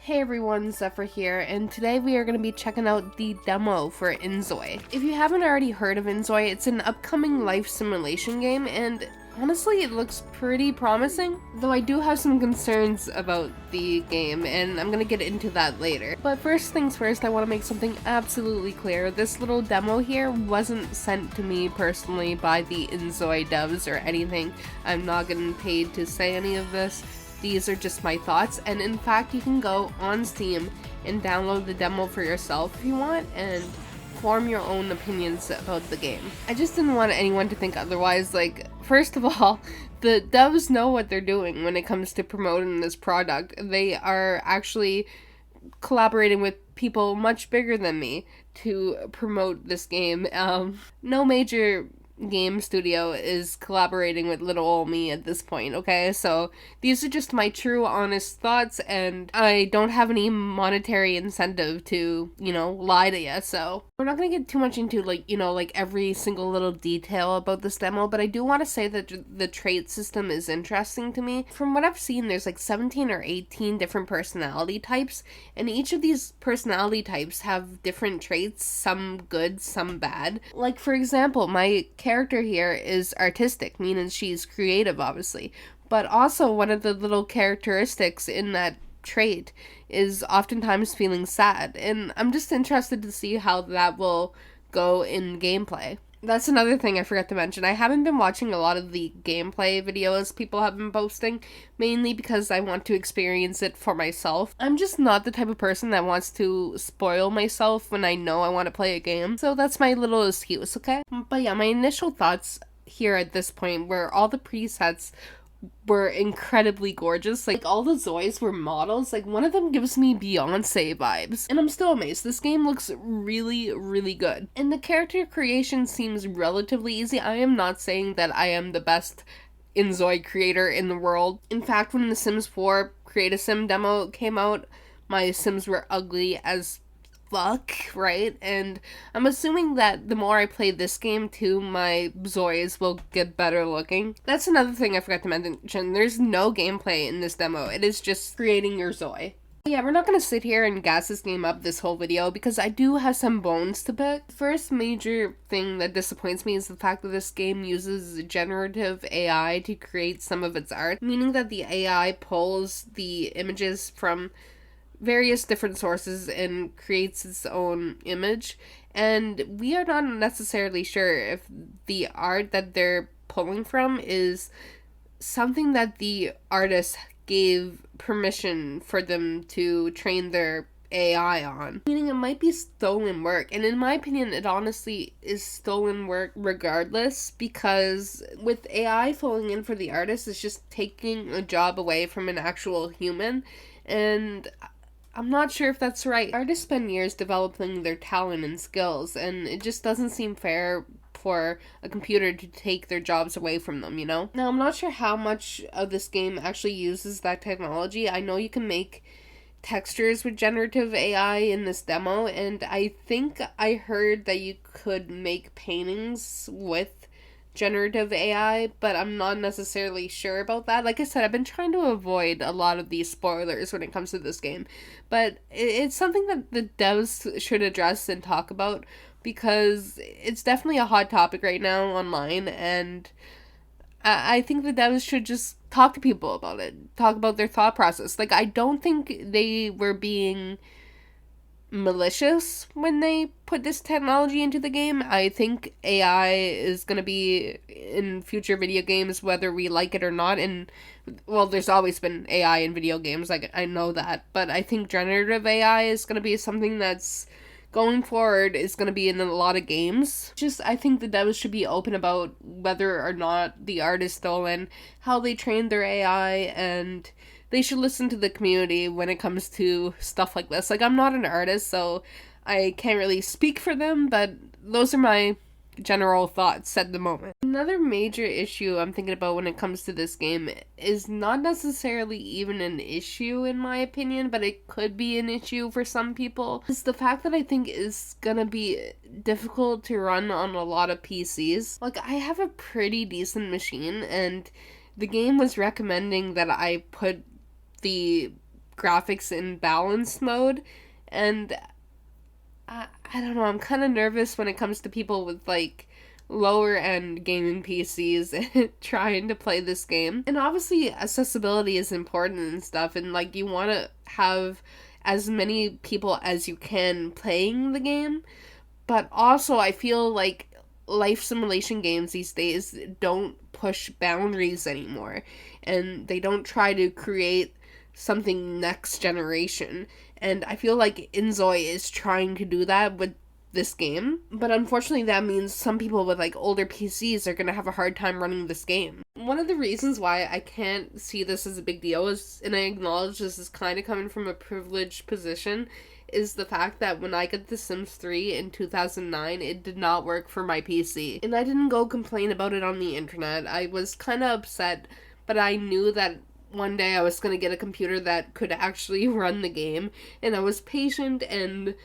Hey everyone, Zephyr here, and today we are going to be checking out the demo for inZOI. If you haven't already heard of inZOI, it's an upcoming life simulation game, and honestly it looks pretty promising, though I do have some concerns about the game, and I'm going to get into that later. But first things first, I want to make something absolutely clear. This little demo here wasn't sent to me personally by the inZOI devs or anything. I'm not getting paid to say any of this. These are just my thoughts, and in fact you can go on Steam and download the demo for yourself if you want and form your own opinions about the game. I just didn't want anyone to think otherwise. Like, first of all, the devs know what they're doing when it comes to promoting this product. They are actually collaborating with people much bigger than me to promote this game. No major game studio is collaborating with little old me at this point, okay? So these are just my true honest thoughts, and I don't have any monetary incentive to, lie to you. So we're not gonna get too much into like every single little detail about this demo, but I do want to say that the trait system is interesting to me. From what I've seen, there's like 17 or 18 different personality types, and each of these personality types have different traits, some good, some bad. Like, for example, my character here is artistic, meaning she's creative, obviously, but also one of the little characteristics in that trait is oftentimes feeling sad, and I'm just interested to see how that will go in gameplay. That's another thing I forgot to mention. I haven't been watching a lot of the gameplay videos people have been posting, mainly because I want to experience it for myself. I'm just not the type of person that wants to spoil myself when I know I want to play a game, so that's my little excuse, okay? But yeah, my initial thoughts here at this point were all the presets were incredibly gorgeous. Like, all the ZOIs were models. Like, one of them gives me Beyonce vibes, and I'm still amazed. This game looks really, really good, and the character creation seems relatively easy. I am not saying that I am the best inZOI creator in the world. In fact, when the Sims 4 Create a Sim demo came out, my Sims were ugly as fuck, right? And I'm assuming that the more I play this game too, my ZOIs will get better looking. That's another thing I forgot to mention. There's no gameplay in this demo. It is just creating your ZOI. Yeah, we're not gonna sit here and gas this game up this whole video because I do have some bones to pick. The first major thing that disappoints me is the fact that this game uses generative AI to create some of its art, meaning that the AI pulls the images from various different sources and creates its own image, and we are not necessarily sure if the art that they're pulling from is something that the artist gave permission for them to train their AI on, meaning it might be stolen work. And in my opinion, it honestly is stolen work regardless, because with AI filling in for the artist, it's just taking a job away from an actual human, and I'm not sure if that's right. Artists spend years developing their talent and skills, and it just doesn't seem fair for a computer to take their jobs away from them, Now, I'm not sure how much of this game actually uses that technology. I know you can make textures with generative AI in this demo, and I think I heard that you could make paintings with generative AI, but I'm not necessarily sure about that. Like I said, I've been trying to avoid a lot of these spoilers when it comes to this game, but it's something that the devs should address and talk about, because it's definitely a hot topic right now online, and I think the devs should just talk to people about it, talk about their thought process. Like, I don't think they were being malicious when they put this technology into the game. I think AI is going to be in future video games whether we like it or not, and well, there's always been AI in video games, like, I know that, but I think generative AI is going to be something that's going forward is going to be in a lot of games. Just, I think the devs should be open about whether or not the art is stolen, how they trained their AI, and they should listen to the community when it comes to stuff like this. Like, I'm not an artist, so I can't really speak for them, but those are my general thoughts at the moment. Another major issue I'm thinking about when it comes to this game is not necessarily even an issue in my opinion, but it could be an issue for some people. It's the fact that I think is gonna be difficult to run on a lot of PCs. Like, I have a pretty decent machine, and the game was recommending that I put the graphics in balanced mode, and I don't know, I'm kind of nervous when it comes to people with like lower end gaming PCs trying to play this game. And obviously accessibility is important and stuff, and like you want to have as many people as you can playing the game, but also I feel like life simulation games these days don't push boundaries anymore, and they don't try to create something next generation. And I feel like inZOI is trying to do that with this game, but unfortunately that means some people with like older PCs are gonna have a hard time running this game. One of the reasons why I can't see this as a big deal is, and I acknowledge this is kind of coming from a privileged position, is the fact that when I got The Sims 3 in 2009, it did not work for my PC. And I didn't go complain about it on the internet. I was kind of upset, but I knew that one day I was going to get a computer that could actually run the game, and I was patient, and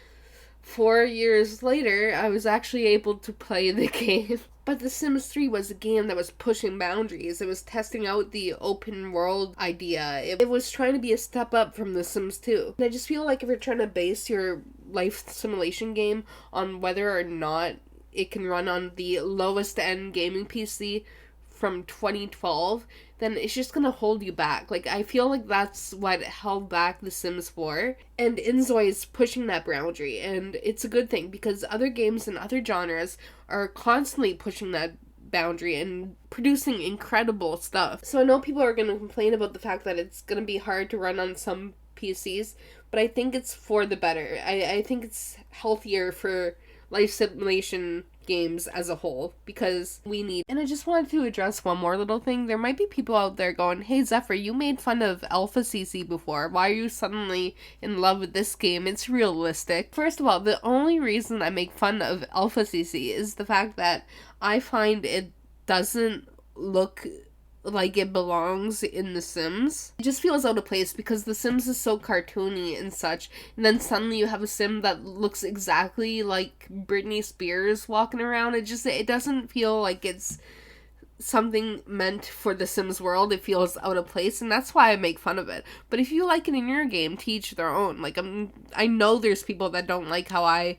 4 years later, I was actually able to play the game. But The Sims 3 was a game that was pushing boundaries. It was testing out the open world idea. It was trying to be a step up from The Sims 2. And I just feel like if you're trying to base your life simulation game on whether or not it can run on the lowest end gaming PC from 2012, then it's just gonna hold you back. Like, I feel like that's what held back The Sims 4, and inZOI is pushing that boundary, and it's a good thing because other games and other genres are constantly pushing that boundary and producing incredible stuff. So I know people are gonna complain about the fact that it's gonna be hard to run on some PCs, but I think it's for the better. I think it's healthier for life simulation games as a whole, because we need. And I just wanted to address one more little thing. There might be people out there going, hey Zephyr, you made fun of Alpha CC before. Why are you suddenly in love with this game? It's realistic. First of all, the only reason I make fun of Alpha CC is the fact that I find it doesn't look like it belongs in The Sims. It just feels out of place because The Sims is so cartoony and such, and then suddenly you have a sim that looks exactly like Britney Spears walking around. It doesn't feel like it's something meant for The Sims world. It feels out of place, and that's why I make fun of it. But if you like it in your game, to each their own. Like, I know there's people that don't like how I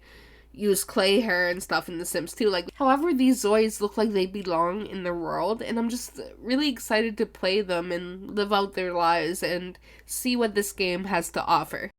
use clay hair and stuff in The Sims too. Like, however, these Zois look like they belong in the world, and I'm just really excited to play them and live out their lives and see what this game has to offer.